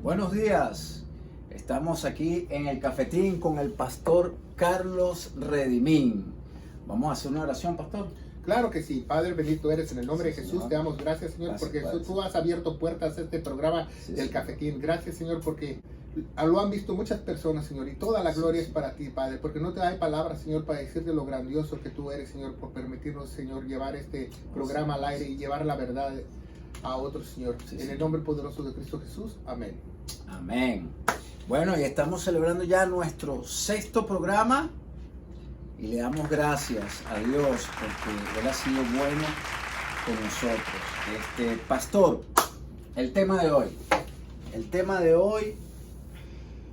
Buenos días, estamos aquí en el cafetín con el pastor Carlos Redimín. Vamos a hacer una oración, pastor. Claro que sí, Padre bendito eres, en el nombre de Jesús, Señor. te damos gracias, Señor, Gracias, porque Padre. tú has abierto puertas a este programa Sí, del sí. cafetín. Gracias, Señor, porque lo han visto muchas personas, Señor, y toda la Sí, gloria sí. es para ti, Padre, porque no te hay palabras, Señor, para decirte lo grandioso que tú eres, Señor, por permitirnos, Señor, llevar este programa al aire y llevar la verdad a otros, Señor. Sí, En sí. el nombre poderoso de Cristo Jesús, amén. Amén. Bueno, y estamos celebrando ya nuestro 6º programa y le damos gracias a Dios porque Él ha sido bueno con nosotros. Pastor, el tema de hoy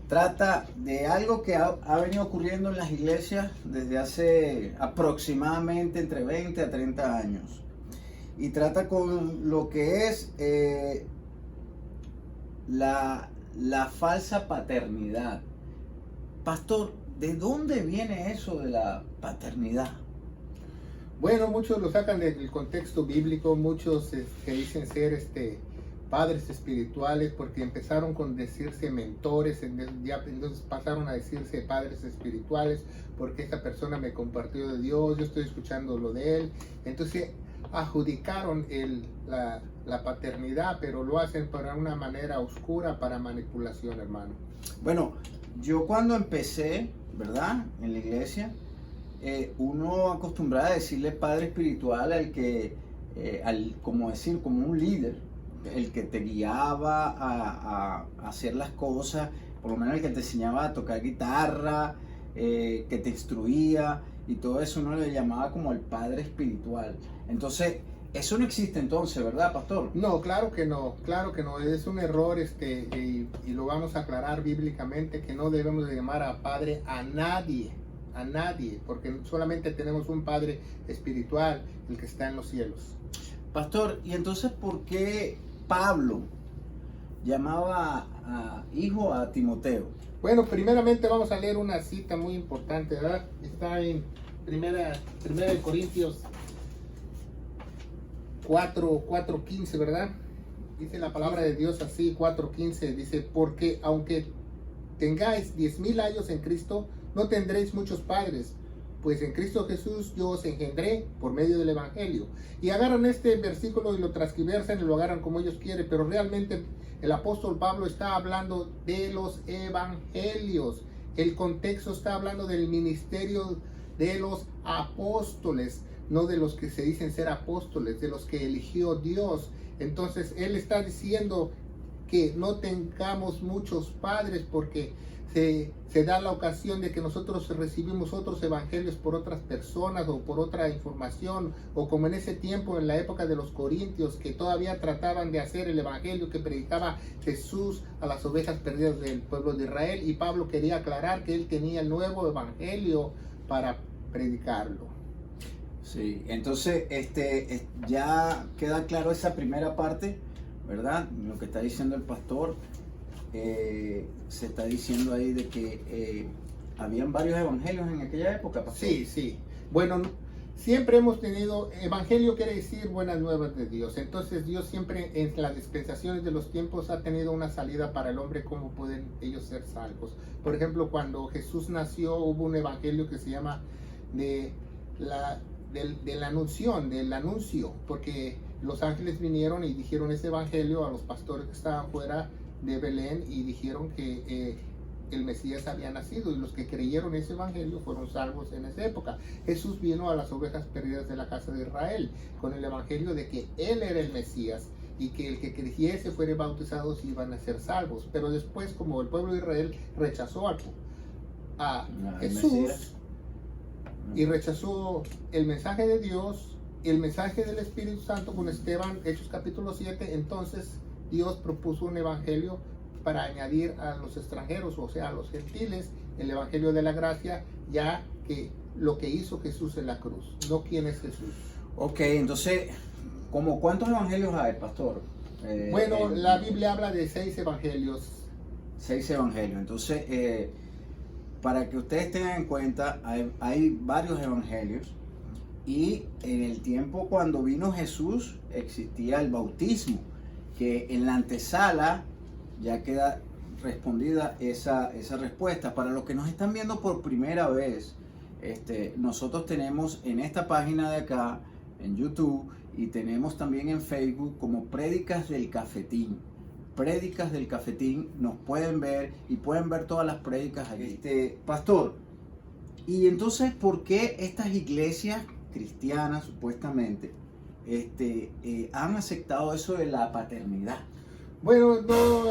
trata de algo que ha venido ocurriendo en las iglesias desde hace aproximadamente entre 20 a 30 años. Y trata con lo que es la falsa paternidad. Pastor, ¿de dónde viene eso de la paternidad? Bueno, muchos lo sacan del contexto bíblico, muchos que dicen ser padres espirituales porque empezaron con decirse mentores, entonces pasaron a decirse padres espirituales porque esta persona me compartió de Dios, yo estoy escuchando lo de él, entonces adjudicaron la paternidad, pero lo hacen para una manera oscura, para manipulación, hermano. Bueno, yo cuando empecé, ¿verdad? En la iglesia, uno acostumbraba a decirle padre espiritual al que, como un líder, el que te guiaba a hacer las cosas, por lo menos el que te enseñaba a tocar guitarra, que te instruía y todo eso uno le llamaba como el padre espiritual. Entonces, eso no existe entonces, ¿verdad, pastor? No, claro que no, es un error y lo vamos a aclarar bíblicamente que no debemos de llamar a padre a nadie, porque solamente tenemos un padre espiritual, el que está en los cielos. Pastor, ¿y entonces por qué Pablo llamaba a hijo a Timoteo? Bueno, primeramente vamos a leer una cita muy importante, ¿verdad? Está en primera de Corintios 4:15, ¿verdad? Dice la palabra de Dios así, 4:15, dice, porque aunque tengáis 10,000 años en Cristo, no tendréis muchos padres, pues en Cristo Jesús yo os engendré por medio del Evangelio. Y agarran este versículo y lo transgiversan y lo agarran como ellos quieren, pero realmente el apóstol Pablo está hablando de los evangelios. El contexto está hablando del ministerio de los apóstoles, no de los que se dicen ser apóstoles, de los que eligió Dios. Entonces él está diciendo que no tengamos muchos padres porque se da la ocasión de que nosotros recibimos otros evangelios por otras personas o por otra información, o como en ese tiempo, en la época de los corintios, que todavía trataban de hacer el evangelio que predicaba Jesús a las ovejas perdidas del pueblo de Israel, y Pablo quería aclarar que él tenía el nuevo evangelio para predicarlo. Sí, entonces ya queda claro esa primera parte, ¿verdad? Lo que está diciendo el pastor, se está diciendo ahí de que habían varios evangelios en aquella época, pastor. Sí. Bueno, siempre hemos tenido, evangelio quiere decir buenas nuevas de Dios. Entonces Dios siempre en las dispensaciones de los tiempos ha tenido una salida para el hombre, cómo pueden ellos ser salvos. Por ejemplo, cuando Jesús nació hubo un evangelio que se llama del anuncio, porque los ángeles vinieron y dijeron ese evangelio a los pastores que estaban fuera de Belén y dijeron que el Mesías había nacido, y los que creyeron ese evangelio fueron salvos en esa época. Jesús vino a las ovejas perdidas de la casa de Israel con el evangelio de que él era el Mesías y que el que creyese fuere bautizado y iban a ser salvos. Pero después, como el pueblo de Israel rechazó a Jesús Mesías, y rechazó el mensaje de Dios, el mensaje del Espíritu Santo con Esteban, Hechos capítulo 7, entonces Dios propuso un evangelio para añadir a los extranjeros, o sea, a los gentiles, el evangelio de la gracia, ya que lo que hizo Jesús en la cruz, no quién es Jesús. Ok, entonces, ¿cuántos evangelios hay, pastor? Bueno, la Biblia habla de 6 evangelios. 6 evangelios. Entonces, para que ustedes tengan en cuenta, hay varios evangelios. Y en el tiempo cuando vino Jesús existía el bautismo, que en la antesala ya queda respondida esa respuesta. Para los que nos están viendo por primera vez, nosotros tenemos en esta página de acá, en YouTube, y tenemos también en Facebook como Prédicas del Cafetín. Prédicas del Cafetín, nos pueden ver y pueden ver todas las prédicas allí. Pastor, y entonces, ¿por qué estas iglesias cristianas supuestamente han aceptado eso de la paternidad? Bueno, no,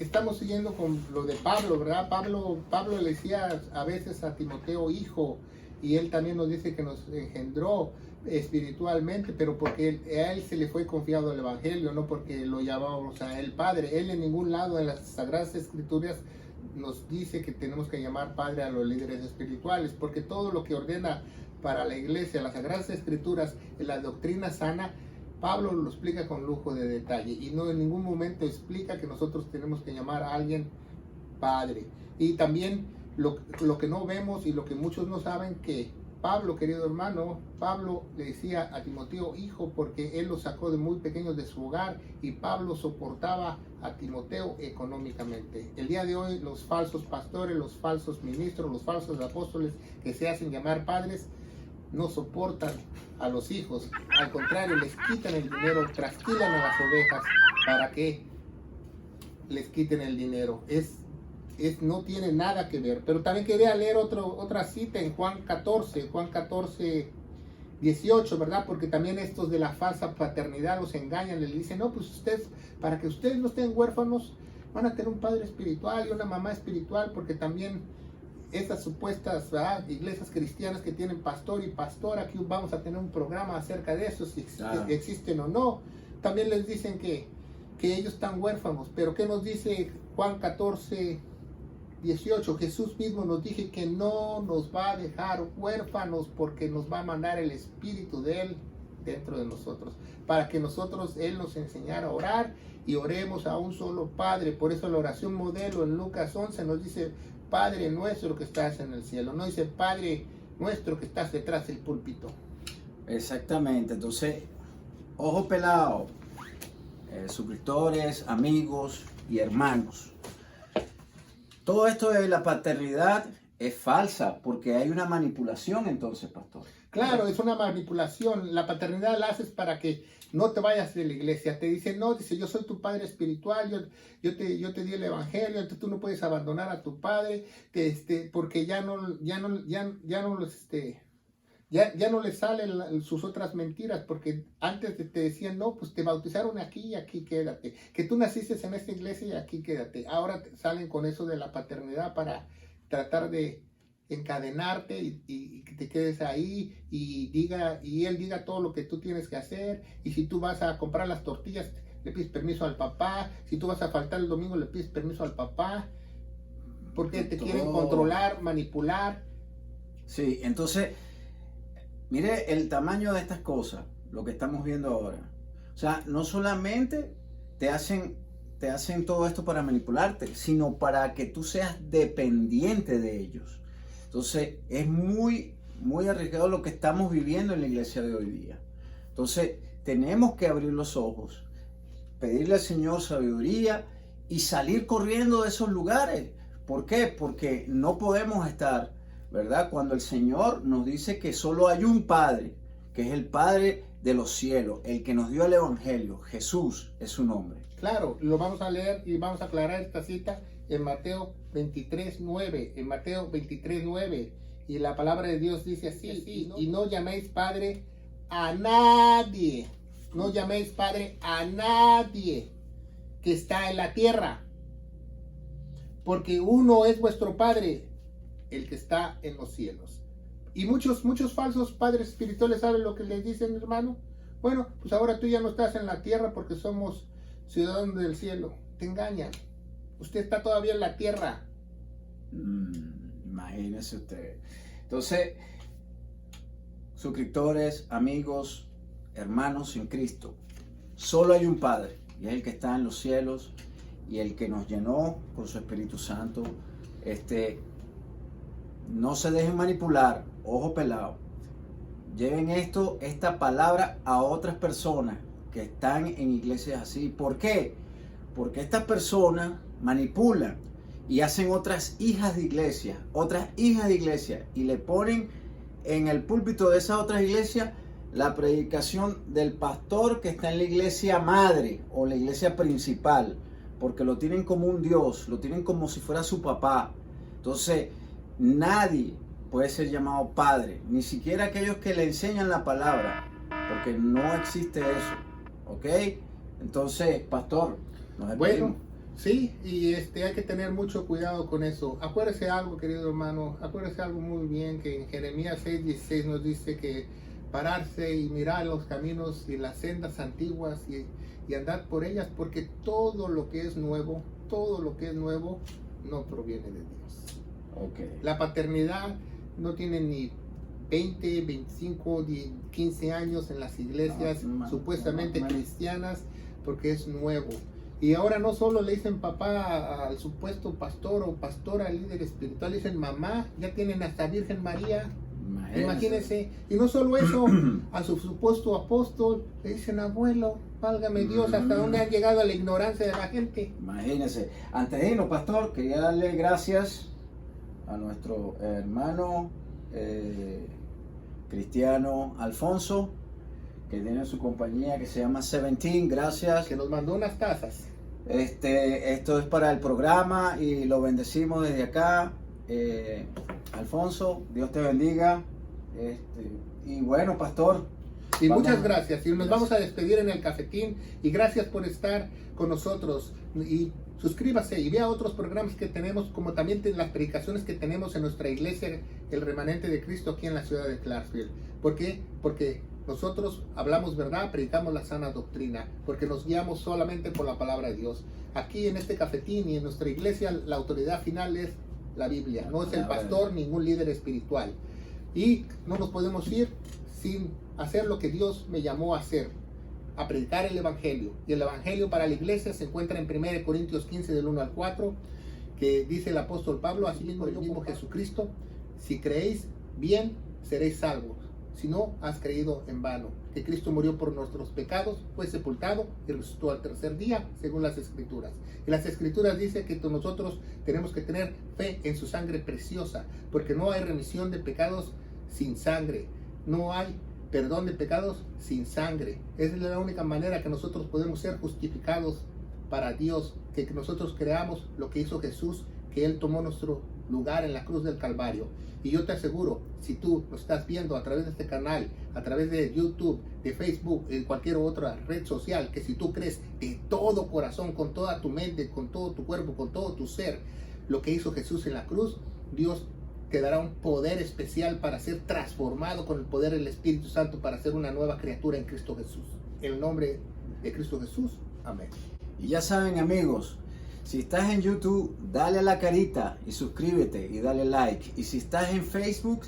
estamos siguiendo con lo de Pablo, ¿verdad? Pablo le decía a veces a Timoteo hijo, y él también nos dice que nos engendró espiritualmente, pero porque a él se le fue confiado el evangelio, no porque lo llamábamos a él padre. Él en ningún lado en las Sagradas Escrituras nos dice que tenemos que llamar padre a los líderes espirituales, porque todo lo que ordena para la iglesia, las Sagradas Escrituras, en la doctrina sana, Pablo lo explica con lujo de detalle, y no en ningún momento explica que nosotros tenemos que llamar a alguien padre. Y también lo que no vemos y lo que muchos no saben, que Pablo, querido hermano, Pablo le decía a Timoteo hijo porque él lo sacó de muy pequeño de su hogar, y Pablo soportaba a Timoteo económicamente. El día de hoy los falsos pastores, los falsos ministros, los falsos apóstoles que se hacen llamar padres no soportan a los hijos, al contrario, les quitan el dinero, trasquilan a las ovejas para que les quiten el dinero. No tiene nada que ver. Pero también quería leer otra cita en Juan 14, 18, ¿verdad? Porque también estos de la falsa paternidad los engañan, les dicen, no, pues ustedes, para que ustedes no estén huérfanos, van a tener un padre espiritual y una mamá espiritual, porque también estas supuestas iglesias cristianas que tienen pastor y pastora, aquí vamos a tener un programa acerca de eso, si existen o no, también les dicen que ellos están huérfanos. Pero ¿qué nos dice Juan 14, 18? Jesús mismo nos dice que no nos va a dejar huérfanos, porque nos va a mandar el Espíritu de Él dentro de nosotros, para que Él nos enseñara a orar, y oremos a un solo Padre. Por eso la oración modelo en Lucas 11 nos dice, Padre nuestro que estás en el cielo, no dice Padre nuestro que estás detrás del púlpito. Exactamente. Entonces, ojo pelado, suscriptores, amigos y hermanos, todo esto de la paternidad es falsa, porque hay una manipulación entonces, pastor. Claro, es una manipulación. La paternidad la haces para que no te vayas de la iglesia. Te dicen, no, dice, yo soy tu padre espiritual, yo te di el evangelio, entonces tú no puedes abandonar a tu padre, porque ya no le salen sus otras mentiras, porque antes te decían, no, pues te bautizaron aquí y aquí quédate, que tú naciste en esta iglesia y aquí quédate. Ahora salen con eso de la paternidad para tratar de encadenarte y que te quedes ahí, y él diga todo lo que tú tienes que hacer. Y si tú vas a comprar las tortillas, le pides permiso al papá. Si tú vas a faltar el domingo, le pides permiso al papá, porque te quieren controlar, manipular. Sí, entonces mire el tamaño de estas cosas, lo que estamos viendo ahora. O sea, no solamente te hacen todo esto para manipularte, sino para que tú seas dependiente de ellos. Entonces, es muy, muy arriesgado lo que estamos viviendo en la iglesia de hoy día. Entonces, tenemos que abrir los ojos, pedirle al Señor sabiduría y salir corriendo de esos lugares. ¿Por qué? Porque no podemos estar, ¿verdad? Cuando el Señor nos dice que solo hay un Padre, que es el Padre de los cielos, el que nos dio el Evangelio. Jesús es su nombre. Claro, lo vamos a leer y vamos a aclarar esta cita en Mateo 23:9. En Mateo 23:9. Y la palabra de Dios dice así, y no llaméis Padre a nadie. No llaméis Padre a nadie que está en la tierra, porque uno es vuestro Padre, el que está en los cielos. Y muchos falsos padres espirituales, ¿saben lo que les dicen, hermano? Bueno, pues ahora tú ya no estás en la tierra porque somos ciudadanos del cielo. Te engañan. Usted está todavía en la tierra. Imagínese usted. Entonces, suscriptores, amigos, hermanos en Cristo, solo hay un Padre, y es el que está en los cielos, y el que nos llenó con su Espíritu Santo. No se dejen manipular, ojo pelado. Lleven esta palabra a otras personas que están en iglesias así. ¿Por qué? porque estas personas manipulan y hacen otras hijas de iglesia, y le ponen en el púlpito de esas otras iglesias la predicación del pastor que está en la iglesia madre o la iglesia principal, porque lo tienen como un Dios, lo tienen como si fuera su papá. Entonces, nadie puede ser llamado padre, ni siquiera aquellos que le enseñan la palabra, porque no existe eso, ¿ok? Entonces, pastor, nos despedimos. Bueno, sí, y hay que tener mucho cuidado con eso. Acuérdese algo, querido hermano, acuérdese algo muy bien, que en Jeremías 6:16 nos dice que pararse y mirar los caminos y las sendas antiguas y andar por ellas, porque todo lo que es nuevo no proviene de Dios. Okay. La paternidad no tiene ni 20, 25, 15 años en las iglesias supuestamente cristianas, porque es nuevo. Y ahora no solo le dicen papá al supuesto pastor o pastora, líder espiritual, le dicen mamá, ya tienen hasta Virgen María. Imagínense. Y no solo eso, a su supuesto apóstol le dicen abuelo. Válgame Dios, hasta dónde han llegado a la ignorancia de la gente. Imagínense. Antes de irnos, pastor, quería darle gracias a nuestro hermano Cristiano Alfonso, que tiene su compañía que se llama 17. Gracias. Que nos mandó unas tazas. Esto es para el programa y lo bendecimos desde acá. Alfonso, Dios te bendiga. Y bueno, pastor. Y muchas gracias. Y nos vamos a despedir en el cafetín. Y gracias por estar con nosotros. Y suscríbase y vea otros programas que tenemos, como también las predicaciones que tenemos en nuestra iglesia, el Remanente de Cristo, aquí en la ciudad de Clarksville. ¿Por qué? Porque nosotros hablamos verdad, predicamos la sana doctrina, porque nos guiamos solamente por la palabra de Dios. Aquí en este cafetín y en nuestra iglesia, la autoridad final es la Biblia, no es el pastor, ningún líder espiritual. Y no nos podemos ir sin hacer lo que Dios me llamó a hacer, a predicar el Evangelio. Y el Evangelio para la iglesia se encuentra en 1 Corintios 15 del 1 al 4, que dice el apóstol Pablo: así mismo el mismo Jesucristo, si creéis bien, seréis salvos. Si no, has creído en vano. Que Cristo murió por nuestros pecados, fue sepultado y resucitó al tercer día, según las Escrituras. Y las Escrituras dicen que nosotros tenemos que tener fe en su sangre preciosa, porque no hay remisión de pecados sin sangre. No hay perdón de pecados sin sangre. Esa es la única manera que nosotros podemos ser justificados para Dios, que nosotros creamos lo que hizo Jesús, que Él tomó nuestro lugar en la cruz del Calvario. Y yo te aseguro, si tú lo estás viendo a través de este canal, a través de YouTube, de Facebook, en cualquier otra red social, que si tú crees de todo corazón, con toda tu mente, con todo tu cuerpo, con todo tu ser, lo que hizo Jesús en la cruz, Dios te dará un poder especial para ser transformado con el poder del Espíritu Santo, para ser una nueva criatura en Cristo Jesús. En el nombre de Cristo Jesús. Amén. Y ya saben, amigos, si estás en YouTube, dale a la carita y suscríbete y dale like. Y si estás en Facebook,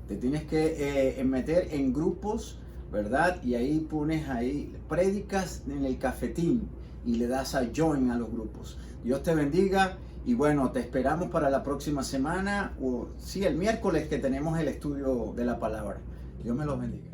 te tienes que meter en grupos, ¿verdad? Y ahí pones ahí prédicas en el cafetín y le das a join a los grupos. Dios te bendiga y bueno, te esperamos para la próxima semana, o sí, el miércoles, que tenemos el estudio de la palabra. Dios me los bendiga.